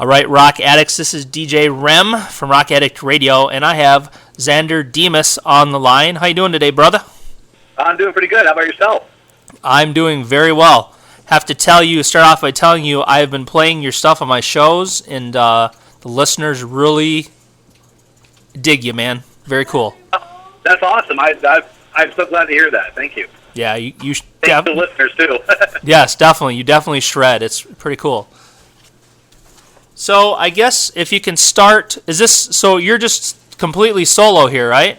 All right, Rock Addicts, this is DJ REM from Rock Addict Radio, and I have Xander Demas on the line. How you doing today, brother? I'm doing pretty good. How about yourself? I'm doing very well. Have to start off by telling you, I have been playing your stuff on my shows, and the listeners really dig you, man. Very cool. That's awesome. I'm so glad to hear that. Thank you. Yeah, you thanks to the listeners, too. Yes, definitely. You definitely shred. It's pretty cool. So I guess if you can start, so you're just completely solo here, right?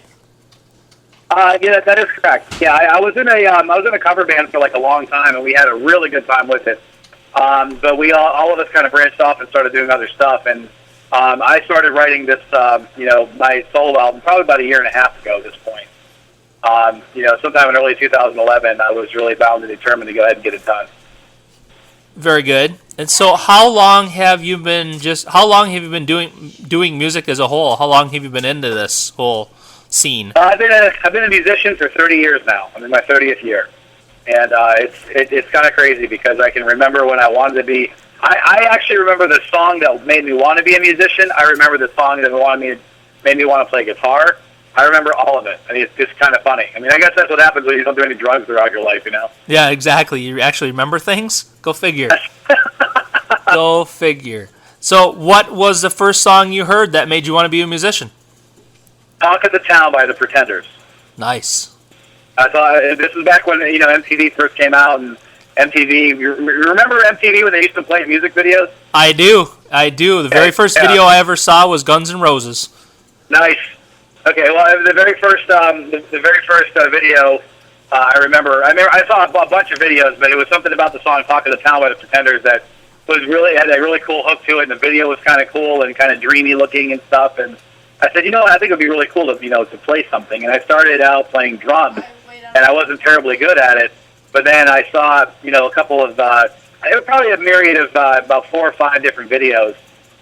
Yeah, that is correct. Yeah, I was in a cover band for like a long time, and we had a really good time with it. But we all of us kind of branched off and started doing other stuff, and I started writing this, my solo album probably about a year and a half ago at this point. Sometime in early 2011, I was really bound and determined to go ahead and get it done. Very good. And so, how long have you been doing music as a whole? How long have you been into this whole scene? I've been a musician for 30 years now. I'm in my 30th year, and it's kind of crazy because I can remember when I wanted to be. I actually remember the song that made me want to be a musician. I remember the song that made me want to play guitar. I remember all of it. I mean, it's just kind of funny. I mean, I guess that's what happens when you don't do any drugs throughout your life, you know? Yeah, exactly. You actually remember things? Go figure. Go figure. So what was the first song you heard that made you want to be a musician? Talk of the Town by the Pretenders. Nice. I thought this was back when, MTV first came out, and MTV, you remember MTV when they used to play music videos? I do. The very first video I ever saw was Guns N' Roses. Nice. Okay, well, the very first video I remember I saw a bunch of videos, but it was something about the song "Talk of the Town" by the Pretenders that had a really cool hook to it, and the video was kind of cool and kind of dreamy looking and stuff. And I said, I think it'd be really cool to play something. And I started out playing drums, and I wasn't terribly good at it. But then I saw a couple of it was probably a myriad of about 4 or 5 different videos.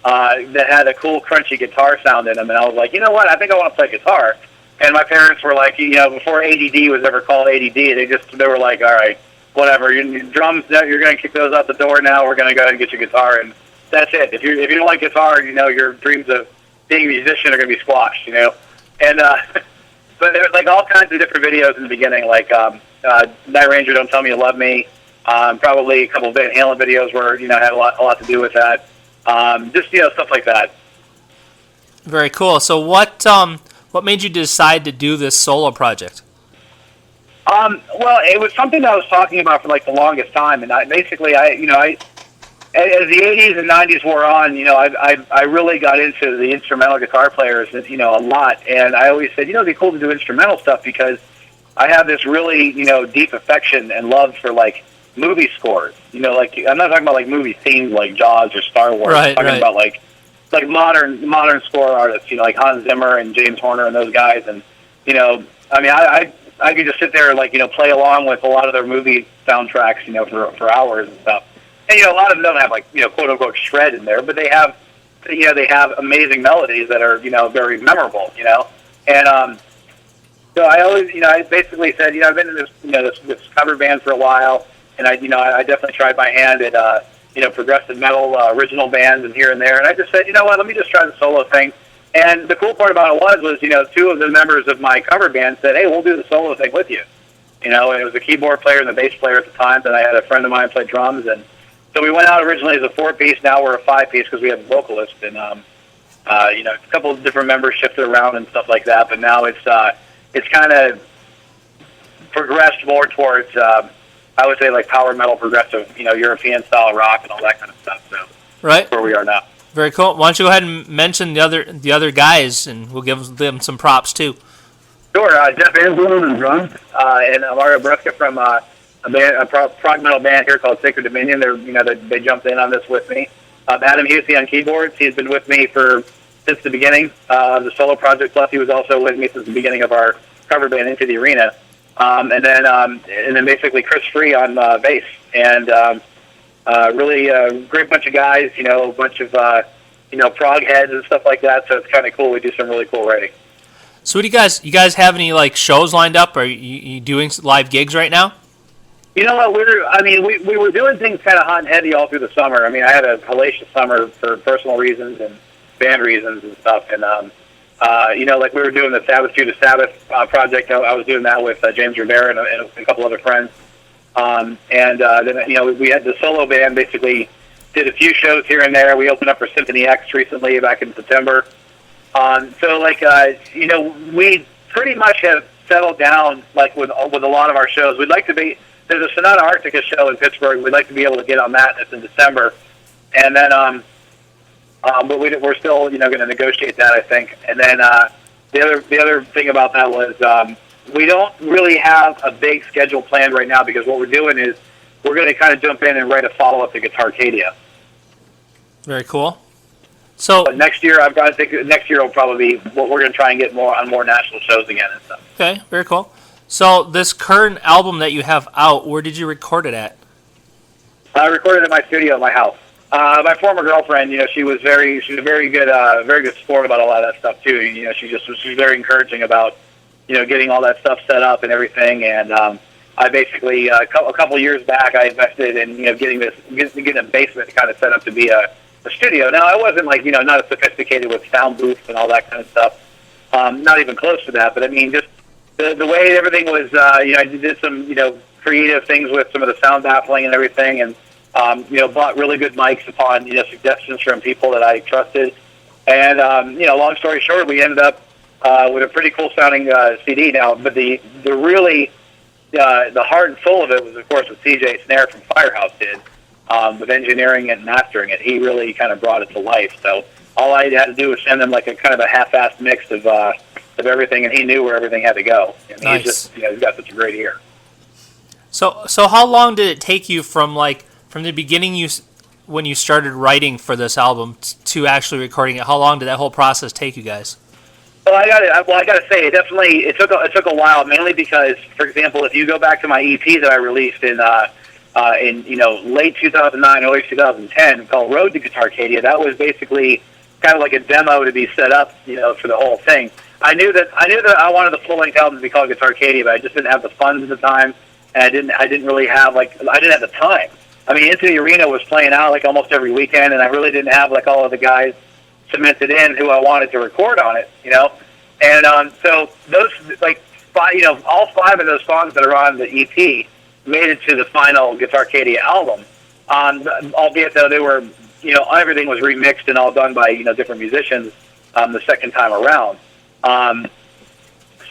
That had a cool, crunchy guitar sound in them, and I was like, you know what? I think I want to play guitar. And my parents were like, before ADD was ever called ADD, they were like, all right, whatever. Your drums, you're going to kick those out the door now. We're going to go ahead and get your guitar, and that's it. If you don't like guitar, your dreams of being a musician are going to be squashed, And but there were like all kinds of different videos in the beginning, like Night Ranger, Don't Tell Me You Love Me. Probably a couple of Van Halen videos where had a lot to do with that. Stuff like that. Very cool. So what made you decide to do this solo project? Well, it was something that I was talking about for like the longest time, and as the 80s and 90s wore on, I really got into the instrumental guitar players, a lot, and I always said, it'd be cool to do instrumental stuff because I have this really, deep affection and love for like movie scores. I'm not talking about like movie themes like Jaws or Star Wars. Right, I'm talking about like modern score artists, like Hans Zimmer and James Horner and those guys. And I could just sit there and play along with a lot of their movie soundtracks, for hours and stuff. And a lot of them don't have quote unquote shred in there, but they have amazing melodies that are very memorable. And so I always I basically said I've been in this cover band for a while. And I definitely tried my hand at, progressive metal original bands and here and there. And I just said, let me just try the solo thing. And the cool part about it was 2 of the members of my cover band said, hey, we'll do the solo thing with you. And it was a keyboard player and the bass player at the time. Then I had a friend of mine play drums. And so we went out originally as a 4-piece. Now we're a 5-piece because we have a vocalist. And, a couple of different members shifted around and stuff like that. But now it's kind of progressed more towards... I would say like power metal, progressive, European style rock and all that kind of stuff. So right, that's where we are now. Very cool. Why don't you go ahead and mention the other guys, and we'll give them some props too. Sure. Jeff Anslem on drums, and Mario Bresca from a prog metal band here called Sacred Dominion. They jumped in on this with me. Adam Husey on keyboards. He's been with me since the beginning of the solo project. Plus, he was also with me since the beginning of our cover band Into the Arena. And then basically Chris Free on bass, and really great bunch of guys, a bunch of prog heads and stuff like that. So it's kind of cool. We do some really cool writing. So what do you guys have any like shows lined up? Are you doing live gigs right now? You know what? We were doing things kind of hot and heavy all through the summer. I mean, I had a hellacious summer for personal reasons and band reasons and stuff. And like we were doing the Sabbath to the Sabbath project. I was doing that with James Rivera and a couple other friends. Then we had the solo band. Basically, did a few shows here and there. We opened up for Symphony X recently back in September. We pretty much have settled down like with a lot of our shows. We'd like to be. There's a Sonata Arctica show in Pittsburgh. We'd like to be able to get on that. It's in December, and then but we're still going to negotiate that, I think. And then the other thing about that was we don't really have a big schedule planned right now because what we're doing is we're going to kind of jump in and write a follow up to Guitarcadia. Very cool. So but next year, I think next year will probably be we're going to try and get more on more national shows again and stuff. Okay, very cool. So this current album that you have out, where did you record it at? I recorded it in my studio at my house. My former girlfriend, she's a very good sport about a lot of that stuff too. She's very encouraging about, getting all that stuff set up and everything. And I basically a couple years back, I invested in getting a basement kind of set up to be a studio. Now I wasn't like not as sophisticated with sound booths and all that kind of stuff. Not even close to that. But I mean, just the way everything was. I did some creative things with some of the sound baffling and everything, and bought really good mics upon suggestions from people that I trusted. And long story short, we ended up with a pretty cool sounding CD now. But the heart and soul of it was, of course, what CJ Snare from Firehouse did with engineering and mastering it. He really kind of brought it to life. So all I had to do was send him like a kind of a half-assed mix of everything, and he knew where everything had to go. And nice. He's he's got such a great ear. So how long did it take you from the beginning when you started writing for this album to actually recording it? How long did that whole process take you guys? Well, I got to say, it took a while, mainly because, for example, if you go back to my EP that I released in late 2009, early 2010, called Road to Guitarcadia, that was basically kind of like a demo to be set up, for the whole thing. I knew that I wanted the full-length album to be called Guitarcadia, but I just didn't have the funds at the time, and I didn't really have I didn't have the time. I mean, Into the Arena was playing out like almost every weekend, and I really didn't have like all of the guys cemented in who I wanted to record on it, And so those all 5 of those songs that are on the EP made it to the final Guitarcadia album. Albeit though they were, everything was remixed and all done by different musicians the second time around.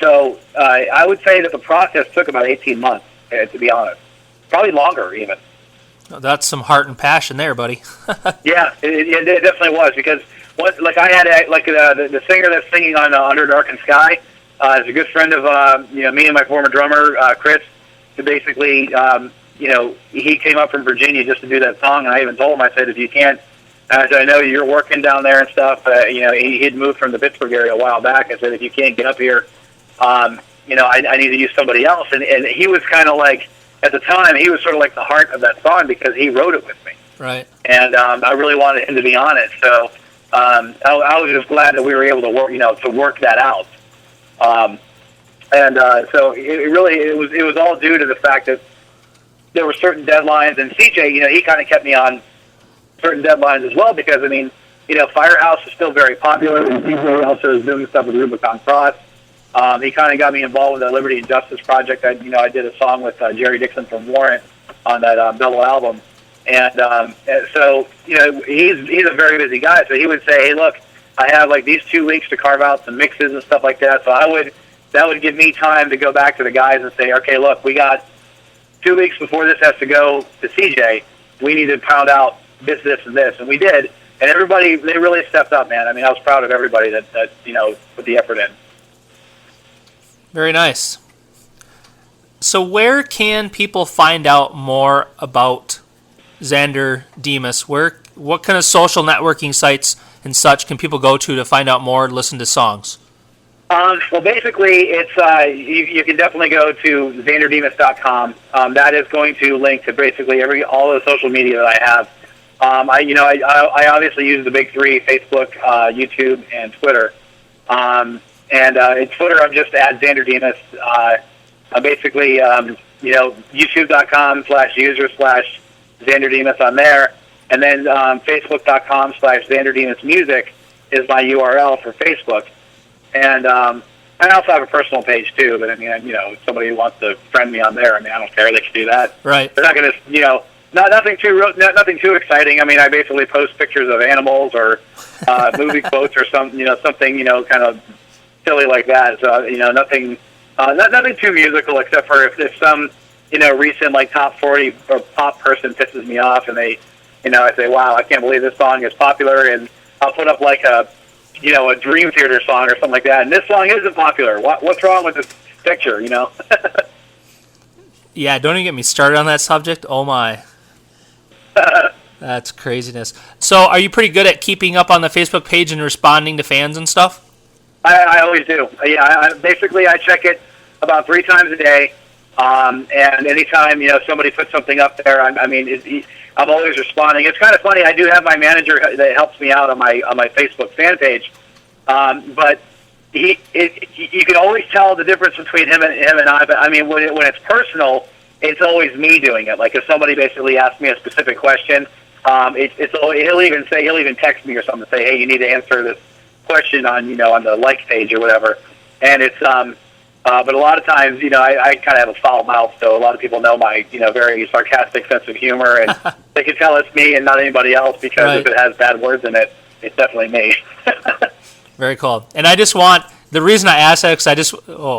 So I would say that the process took about 18 months, to be honest, probably longer even. That's some heart and passion there, buddy. Yeah, it definitely was, because I had the singer that's singing on Under Dark and Sky is a good friend of me and my former drummer Chris. Who basically he came up from Virginia just to do that song, and I even told him, I said, if you can't, I said, I know you're working down there and stuff. He had moved from the Pittsburgh area a while back. I said, if you can't get up here, I need to use somebody else. And he was kind of like, at the time, he was sort of like the heart of that song because he wrote it with me. Right. And I really wanted him to be on it. So I was just glad that we were able to work that out. So it was all due to the fact that there were certain deadlines, and CJ, he kind of kept me on certain deadlines as well, because Firehouse is still very popular, and CJ also is doing stuff with Rubicon Cross. He kind of got me involved with the Liberty and Justice Project. I did a song with Jerry Dixon from Warrant on that double album, and so he's a very busy guy. So he would say, "Hey, look, I have like these 2 weeks to carve out some mixes and stuff like that." So that would give me time to go back to the guys and say, "Okay, look, we got 2 weeks before this has to go to CJ. We need to pound out this, and this," and we did. And everybody, they really stepped up, man. I mean, I was proud of everybody that put the effort in. Very nice. So where can people find out more about Xander Demas? What kind of social networking sites and such can people go to find out more and listen to songs? Well, basically, it's you can definitely go to xanderdemas.com. That is going to link to basically all the social media that I have. I obviously use the big 3: Facebook, YouTube, and Twitter. In Twitter, I'm just at Xander Demas. basically, YouTube.com/user/XanderDemus on there, and then Facebook.com/XanderDemus Music is my URL for Facebook, and I also have a personal page too. But I mean, if somebody wants to friend me on there, I mean, I don't care. They can do that. Right. They're not going to, nothing too exciting. I mean, I basically post pictures of animals or movie quotes or something kind of silly like that. So nothing too musical, except for if some recent like top 40 or pop person pisses me off, and they I say, wow, I can't believe this song is popular, and I'll put up like a Dream Theater song or something like that, and this song isn't popular. What's wrong with this picture? Yeah, don't even get me started on that subject. Oh my. That's craziness. So are you pretty good at keeping up on the Facebook page and responding to fans and stuff? I always do. Yeah, basically I check it about 3 times a day, and anytime somebody puts something up there, I'm always responding. It's kind of funny. I do have my manager that helps me out on my Facebook fan page, but you can always tell the difference between him and I. But I mean, when it's personal, it's always me doing it. Like if somebody basically asks me a specific question, he'll even text me or something to say, hey, you need to answer this question on the like page or whatever. And it's but a lot of times I kind of have a foul mouth, so a lot of people know my very sarcastic sense of humor, and they can tell it's me and not anybody else, because right. If it has bad words in it, it's definitely me. Very cool. And I just want, the reason I asked that,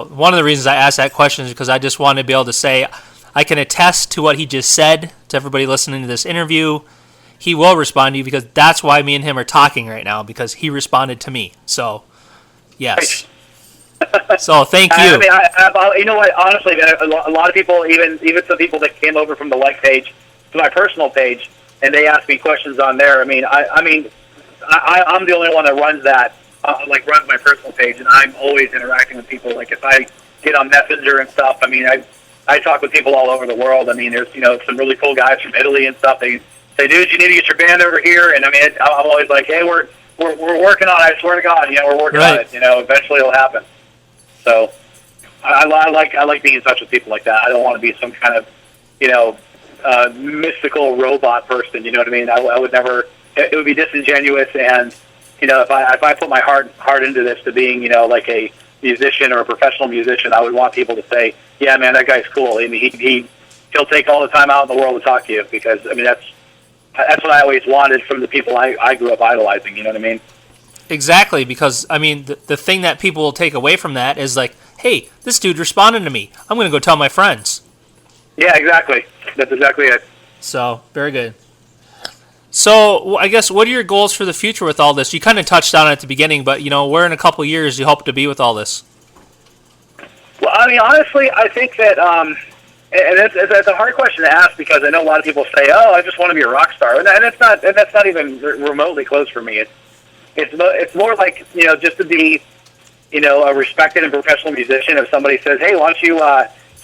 one of the reasons I asked that question is because I just want to be able to say I can attest to what he just said to everybody listening to this interview. He will respond to you, because that's why me and him are talking right now, because he responded to me. So, yes. So thank you. I mean, you know what? Honestly, a lot of people, even some people that came over from the like page to my personal page, and they ask me questions on there. I'm the only one that runs that, runs my personal page, and I'm always interacting with people. Like if I get on Messenger and stuff, I talk with people all over the world. I mean, there's some really cool guys from Italy and stuff. They say, dude, you need to get your band over here, and I'm always like, hey, we're working on it. I swear to God, we're working on it. Eventually it'll happen. So I like being in touch with people like that. I don't want to be some kind of mystical robot person. You know what I mean? I would never. It would be disingenuous, and if I put my heart into this to being like a musician or a professional musician, I would want people to say, yeah, man, that guy's cool. I mean, he'll take all the time out in the world to talk to you, because that's what I always wanted from the people I grew up idolizing. You know what I mean? Exactly, because, the thing that people will take away from that is like, hey, this dude responded to me. I'm going to go tell my friends. Yeah, exactly. That's exactly it. So, very good. So, I guess, what are your goals for the future with all this? You kind of touched on it at the beginning, but, where in a couple years you hope to be with all this? Well, honestly, I think that, and it's a hard question to ask, because I know a lot of people say, oh, I just want to be a rock star. And that's not even remotely close for me. It's more like, just to be, a respected and professional musician. If somebody says, hey, why don't you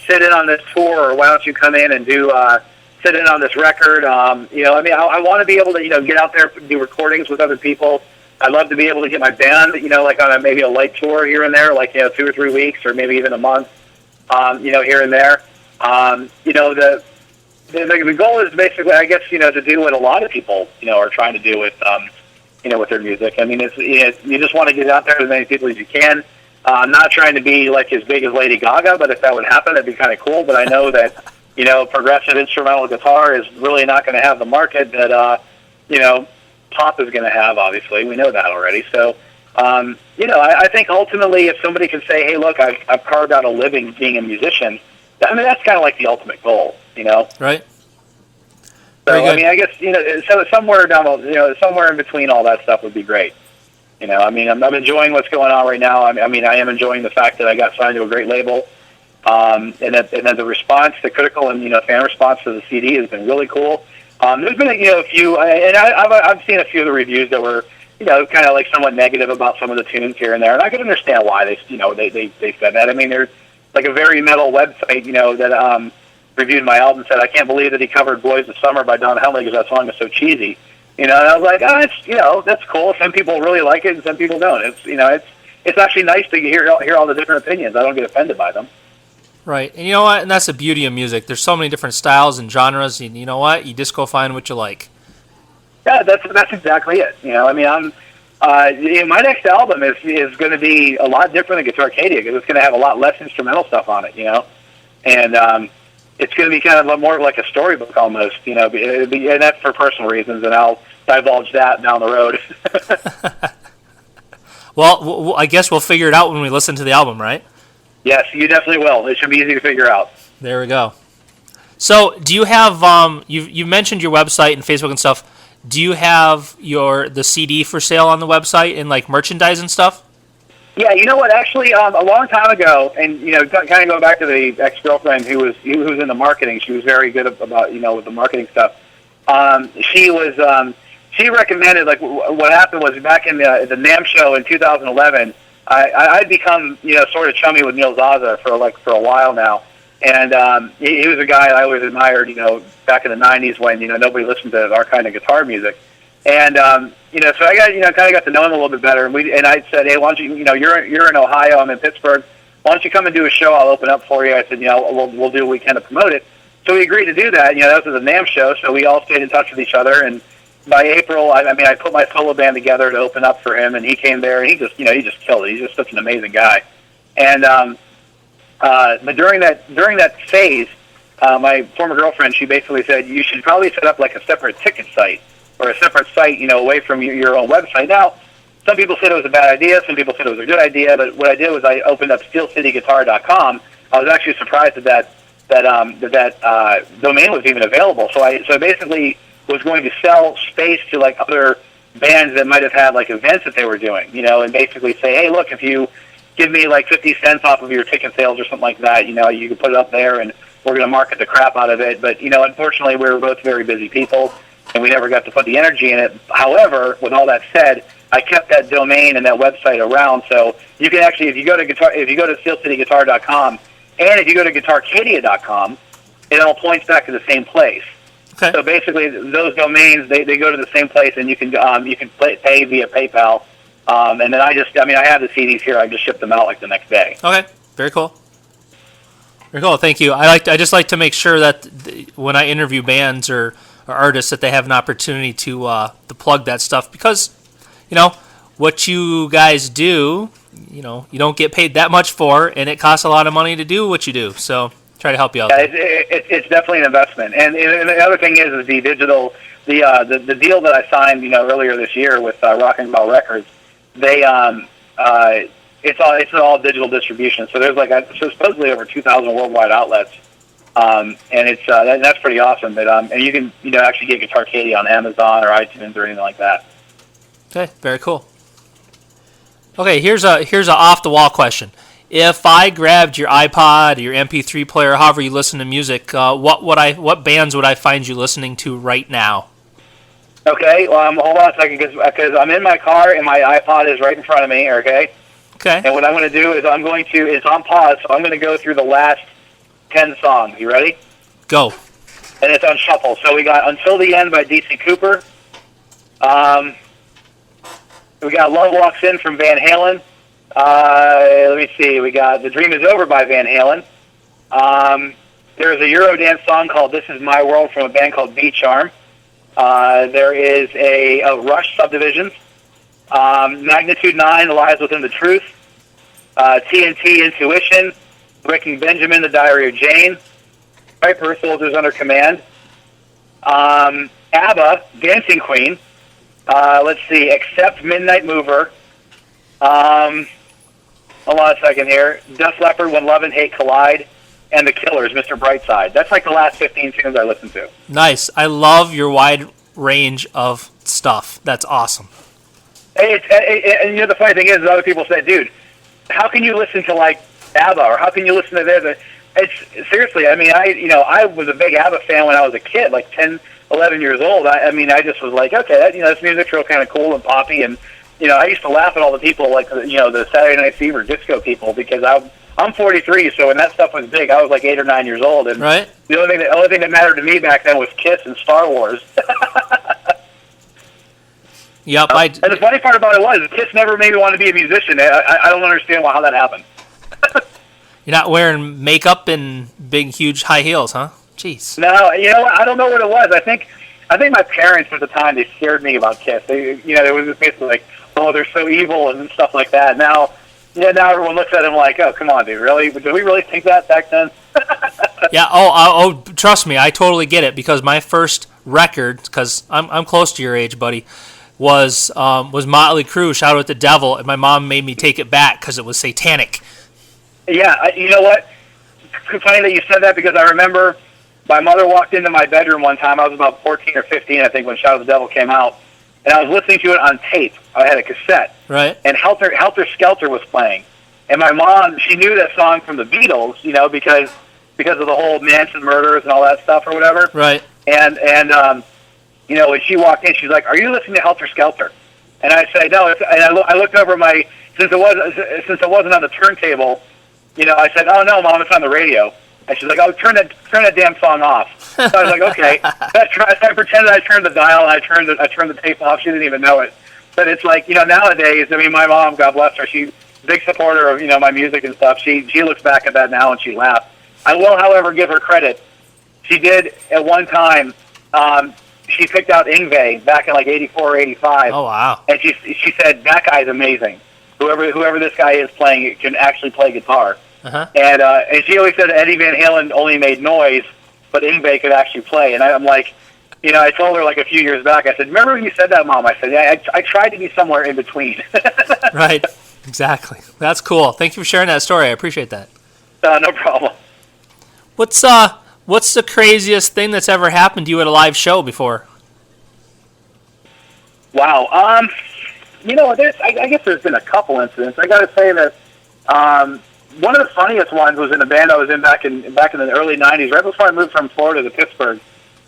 sit in on this tour, or why don't you come in and sit in on this record? I want to be able to, get out there, do recordings with other people. I'd love to be able to get my band, like on maybe a light tour here and there, like, 2 or 3 weeks, or maybe even a month, here and there. The goal is basically, I guess, to do what a lot of people, are trying to do with, with their music. I mean, you just want to get out there to as many people as you can. I'm not trying to be like as big as Lady Gaga, but if that would happen, that'd be kind of cool. But I know that, progressive instrumental guitar is really not going to have the market that, pop is going to have, obviously. We know that already. So, I think ultimately if somebody can say, hey, look, I've carved out a living being a musician, that's kind of like the ultimate goal, Right. So, I guess, so somewhere somewhere in between all that stuff would be great. I'm enjoying what's going on right now. I am enjoying the fact that I got signed to a great label. And then the response, the critical and, fan response to the CD has been really cool. There's been, a few, and I've seen a few of the reviews that were, kind of like somewhat negative about some of the tunes here and there. And I can understand why they said that. I mean, there's like a very metal website, that, reviewed my album, said, I can't believe that he covered Boys of Summer by Don Henley because that song is so cheesy. And I was like, that's cool. Some people really like it and some people don't. It's actually nice to hear all the different opinions. I don't get offended by them. Right. And you know what? And that's the beauty of music. There's so many different styles and genres, and you know what? You just go find what you like. Yeah, that's exactly it. I mean, my next album is going to be a lot different than Guitarcadia because it's going to have a lot less instrumental stuff on it. And it's going to be kind of more of like a storybook almost. And that's for personal reasons, and I'll divulge that down the road. Well, I guess we'll figure it out when we listen to the album, right? Yes, you definitely will. It should be easy to figure out. There we go. So, do you have you mentioned your website and Facebook and stuff? Do you have the CD for sale on the website and like merchandise and stuff? Yeah, you know what? Actually, a long time ago, and kind of go back to the ex-girlfriend who was in the marketing. She was very good about with the marketing stuff. She recommended, like, what happened was back in the NAMM show in 2011. I'd become sort of chummy with Neil Zaza for a while now, and he was a guy I always admired. Back in the '90s when nobody listened to our kind of guitar music, and so I got kind of got to know him a little bit better. And I said, hey, why don't you you're in Ohio, I'm in Pittsburgh. Why don't you come and do a show? I'll open up for you. I said, we'll do what we can to promote it. So we agreed to do that. That was the NAMM show, so we all stayed in touch with each other. And by April, I put my solo band together to open up for him, and he came there, and he just killed it. He's just such an amazing guy. And but during that phase, my former girlfriend, she basically said you should probably set up like a separate ticket site or a separate site, away from your own website. Now, some people said it was a bad idea, some people said it was a good idea, but what I did was I opened up steelcityguitar.com. I was actually surprised that domain was even available. So I basically was going to sell space to like other bands that might have had like events that they were doing, and basically say, hey, look, if you give me like 50 cents off of your ticket sales or something like that, you can put it up there and we're going to market the crap out of it. But, unfortunately, we were both very busy people and we never got to put the energy in it. However, with all that said, I kept that domain and that website around. So you can actually, if you go to steelcityguitar.com and if you go to guitarcadia.com, it all points back to the same place. Okay. So basically, those domains they go to the same place, and you can pay via PayPal. And then I have the CDs here. I just ship them out like the next day. Okay. Very cool. Very cool. Thank you. I just like to make sure that when I interview bands or artists that they have an opportunity to plug that stuff because what you guys do, you don't get paid that much for, and it costs a lot of money to do what you do. So try to help you out. Yeah, it's definitely an investment. And the other thing is the digital, the deal that I signed, earlier this year with Rock and Roll Records. They it's all digital distribution. So there's supposedly over 2,000 worldwide outlets, and it's that's pretty awesome. But and you can actually get Guitarcadia on Amazon or iTunes or anything like that. Okay, very cool. Okay, here's a off the wall question. If I grabbed your iPod, your MP3 player, however you listen to music, what bands would I find you listening to right now? Okay, hold on a second because I'm in my car and my iPod is right in front of me. Okay. Okay. And what I'm going to do is it's on pause, so I'm going to go through the last 10 songs. You ready? Go. And it's on shuffle. So we got Until the End by D.C. Cooper. We got Love Walks In from Van Halen. Let me see. We got The Dream Is Over by Van Halen. There's a Eurodance song called This Is My World from a band called B-Charm. There is a Rush Subdivisions. Magnitude 9, The Lies Within the Truth. TNT, Intuition. Breaking Benjamin, The Diary of Jane. Piper, Soldiers Under Command. ABBA, Dancing Queen. Let's see, Accept, Midnight Mover. Hold on a second here. Def Leppard, When Love and Hate Collide. And The Killers, Mr. Brightside. That's like the last 15 tunes I listened to. Nice. I love your wide range of stuff. That's awesome. And the funny thing is, other people say, dude, how can you listen to like ABBA or how can you listen to this? It's seriously. I mean, I was a big ABBA fan when I was a kid, like 10, 11 years old. I just was like, okay, this music's real kind of cool and poppy, and I used to laugh at all the people like the Saturday Night Fever disco people because I'm 43, so when that stuff was big, I was like 8 or 9 years old, and right. The only thing that mattered to me back then was Kiss and Star Wars. Yep. And the funny part about it was, Kiss never made me want to be a musician. I don't understand how that happened. You're not wearing makeup and big, huge high heels, huh? Jeez. No, I don't know what it was. I think my parents at the time, they scared me about Kiss. They was just basically like, oh, they're so evil and stuff like that. Now everyone looks at him like, oh, come on, dude, really? Did we really think that back then? Yeah. Oh, trust me, I totally get it because my first record, because I'm close to your age, buddy, was Motley Crue, Shout at the Devil, and my mom made me take it back because it was satanic. Yeah, you know what? It's funny that you said that because I remember my mother walked into my bedroom one time. I was about 14 or 15, I think, when Shout at the Devil came out, and I was listening to it on tape. I had a cassette, right? And Helter Skelter was playing, and my mom, she knew that song from the Beatles, because of the whole Manson murders and all that stuff or whatever, right? And when she walked in, she's like, "Are you listening to Helter Skelter?" And I said, "No." And I looked over since it wasn't on the turntable. I said, "Oh no, Mom, it's on the radio." And she's like, "Oh, turn that damn song off." So I was like, "Okay." I pretended I turned the dial and I turned the tape off. She didn't even know it. But it's like, nowadays. I mean, my mom, God bless her, she's a big supporter of my music and stuff. She looks back at that now and she laughs. I will, however, give her credit. She did at one time. She picked out Yngwie back in like '84 or '85. Oh wow! And she said that guy's amazing. Whoever this guy is playing can actually play guitar. Uh-huh. And she always said Eddie Van Halen only made noise, but Yngwie could actually play. And I'm like, I told her like a few years back. I said, "Remember when you said that, Mom?" I said, "Yeah, I tried to be somewhere in between." Right. Exactly. That's cool. Thank you for sharing that story. I appreciate that. No problem. What's the craziest thing that's ever happened to you at a live show before? Wow. I guess there's been a couple incidents. I got to say that one of the funniest ones was in a band I was in back in the early '90s, right before I moved from Florida to Pittsburgh.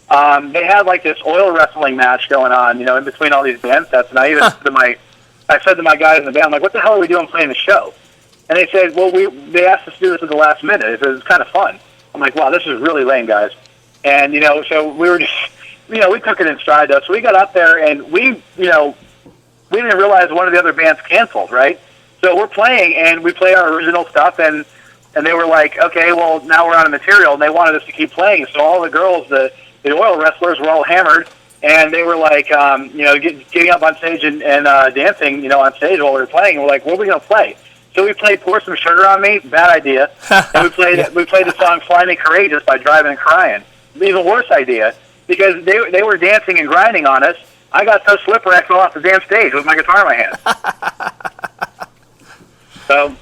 They had like this oil wrestling match going on, in between all these band sets, and I even said to my guys in the band, I'm like, "What the hell are we doing playing the show?" And they said, "Well, they asked us to do this at the last minute. It was kind of fun." I'm like, "Wow, this is really lame, guys." And so we were just, we took it in stride though. So we got up there and we didn't realize one of the other bands canceled, right? So we're playing and we play our original stuff and they were like, "Okay, well now we're out of material," and they wanted us to keep playing. So all the girls, the oil wrestlers, were all hammered and they were like, getting up on stage and dancing, on stage while we were playing. And we're like, "What are we gonna play?" So we played "Pour Some Sugar on Me," bad idea, and we played the song "Fly Me Courageous" by Driving and Crying. Even worse idea because they were dancing and grinding on us. I got so slippery I fell off the damn stage with my guitar in my hand. So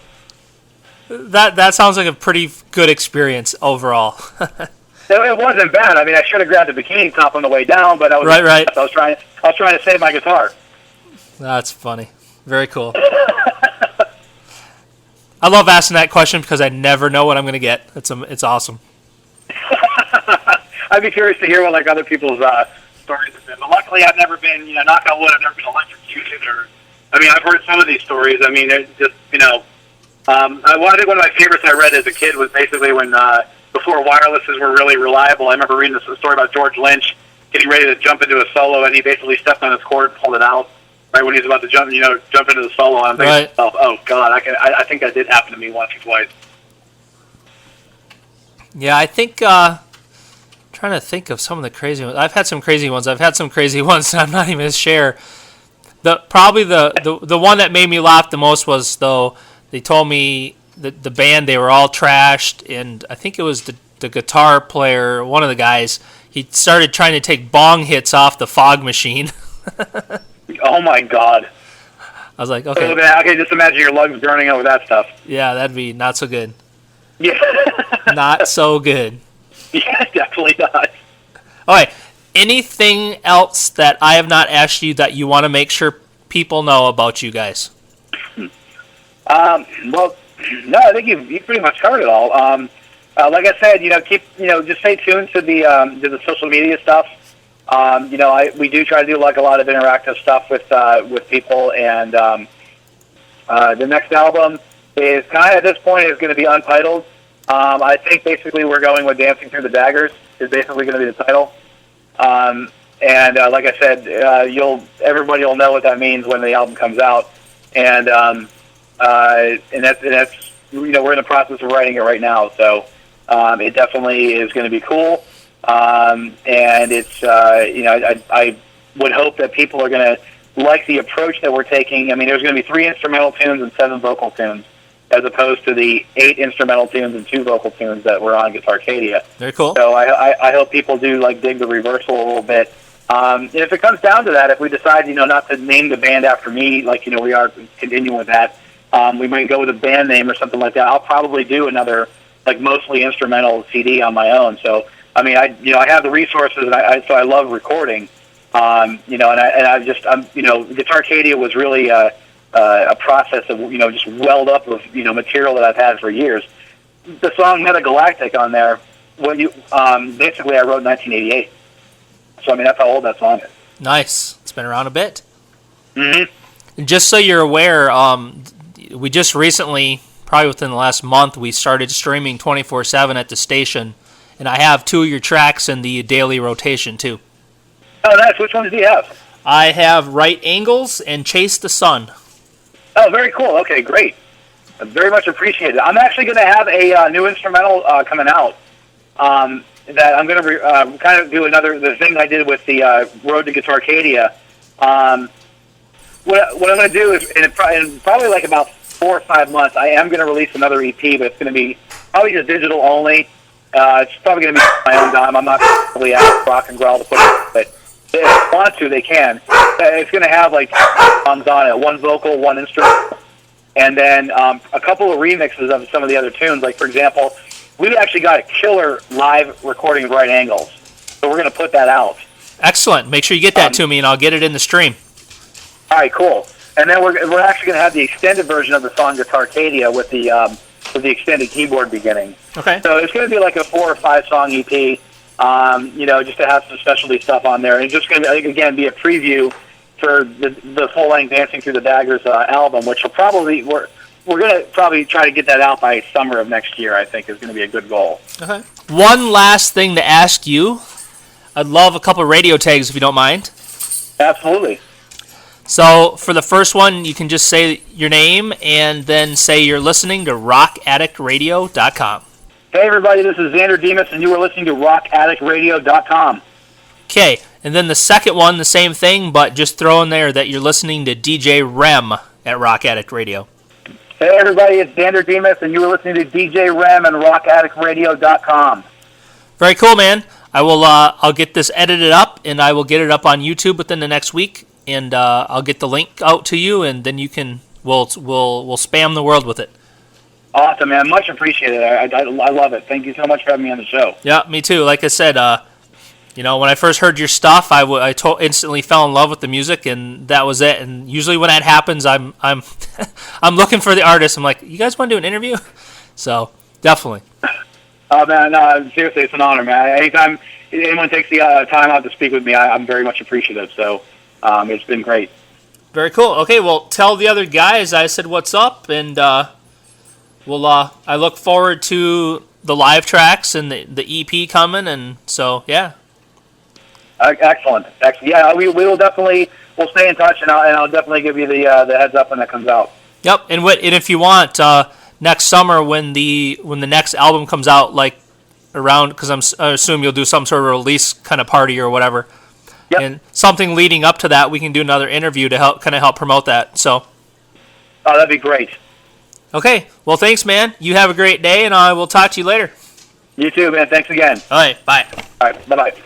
that sounds like a pretty good experience overall. it wasn't bad. I mean, I should have grabbed a bikini top on the way down, but I was right. I was trying to save my guitar. That's funny. Very cool. I love asking that question because I never know what I'm going to get. It's awesome. I'd be curious to hear what like other people's stories have been. But luckily, I've never been, knock on wood, I've never been electrocuted I've heard some of these stories. I mean, it's just, I think one of my favorites I read as a kid was basically when before wirelesses were really reliable. I remember reading this story about George Lynch getting ready to jump into a solo, and he basically stepped on his cord and pulled it out. Right when he was about to jump into the solo, I'm thinking to myself, "Oh God, I think that did happen to me once or twice." Yeah, I think trying to think of some of the crazy ones. I've had some crazy ones. And I'm not even going to share. Probably the one that made me laugh the most was though they told me that the band, they were all trashed, and I think it was the guitar player, one of the guys. He started trying to take bong hits off the fog machine. Oh my God! I was like, okay. Okay, just imagine your lungs burning over that stuff. Yeah, that'd be not so good. Yeah. Not so good. Yeah, definitely not. All right. Anything else that I have not asked you that you want to make sure people know about you guys? Well, no, I think you pretty much covered it all. Like I said, just stay tuned to the social media stuff. We do try to do like a lot of interactive stuff with people, and the next album is kind of at this point is going to be untitled. I think basically we're going with "Dancing Through the Daggers" is basically going to be the title. And like I said, everybody will know what that means when the album comes out, and that's we're in the process of writing it right now. So it definitely is going to be cool. And it's I would hope that people are going to like the approach that we're taking. I mean, there's going to be 3 instrumental tunes and 7 vocal tunes, as opposed to the 8 instrumental tunes and 2 vocal tunes that were on Guitarcadia. Very cool. So I hope people do dig the reversal a little bit. And if it comes down to that, if we decide not to name the band after me, we are continuing with that, we might go with a band name or something like that. I'll probably do another mostly instrumental CD on my own. So I mean, I have the resources, and so I love recording. Guitarcadia was really a process of just welled up of material that I've had for years. The song Metagalactic on there, basically I wrote in 1988. So I mean that's how old that song is. Nice. It's been around a bit. Mm-hmm. Just so you're aware, we just recently, probably within the last month, we started streaming 24/7 at the station, and I have 2 of your tracks in the daily rotation too. Oh, nice. Which ones do you have? I have Right Angles and Chase the Sun. Oh, very cool. Okay, great. Very much appreciated. I'm actually going to have a new instrumental coming out that I'm going to kind of do the thing I did with the Road to Guitarcadia. What I'm going to do is, in probably about 4 or 5 months, I am going to release another EP, but it's going to be probably just digital only. It's probably going to be my own dime. I'm not really asked Rock and Growl to put it, but if they want to, they can. It's going to have songs on it, 1 vocal, 1 instrument, and then a couple of remixes of some of the other tunes. Like, for example, we actually got a killer live recording of Right Angles, so we're going to put that out. Excellent. Make sure you get that to me, and I'll get it in the stream. All right, cool. And then we're actually going to have the extended version of the song Guitarcadia with the extended keyboard beginning. Okay. So it's going to be like a 4 or 5 song EP. Just to have some specialty stuff on there, and it's just going to again be a preview for the full length Dancing Through the Daggers album, which will probably we're going to probably try to get that out by summer of next year. I think is going to be a good goal. Okay. One last thing to ask you. I'd love a couple of radio tags if you don't mind. Absolutely. So for the first one, you can just say your name and then say you're listening to rockaddictradio.com. Hey everybody, this is Xander Demas, and you are listening to rockaddictradio.com. Okay, and then the second one, the same thing, but just throw in there that you're listening to DJ REM at Rock Addict Radio. Hey everybody, it's Xander Demas, and you are listening to DJ REM and rockaddictradio.com. Very cool, man. I'll get this edited up, and I will get it up on YouTube within the next week, and I'll get the link out to you, and then we'll spam the world with it. Awesome, man. Much appreciated. I love it. Thank you so much for having me on the show. Yeah, me too. Like I said, when I first heard your stuff, I instantly fell in love with the music, and that was it. And usually when that happens, I'm I'm looking for the artist. I'm like, you guys want to do an interview? So definitely. Oh man, no, seriously, it's an honor, man. Anytime anyone takes the time out to speak with me, I'm very much appreciative. So it's been great. Very cool. Okay, well, tell the other guys I said what's up, and I look forward to the live tracks and the EP coming, and so yeah. Excellent. Yeah, we will definitely we'll stay in touch, and I'll definitely give you the heads up when that comes out. Yep, and if you want next summer when the next album comes out, like around, because I assume you'll do some sort of release kind of party or whatever. Yep. And something leading up to that, we can do another interview to help promote that. So. Oh, that'd be great. Okay. Well, thanks, man. You have a great day, and I will talk to you later. You too, man. Thanks again. All right. Bye. All right. Bye-bye.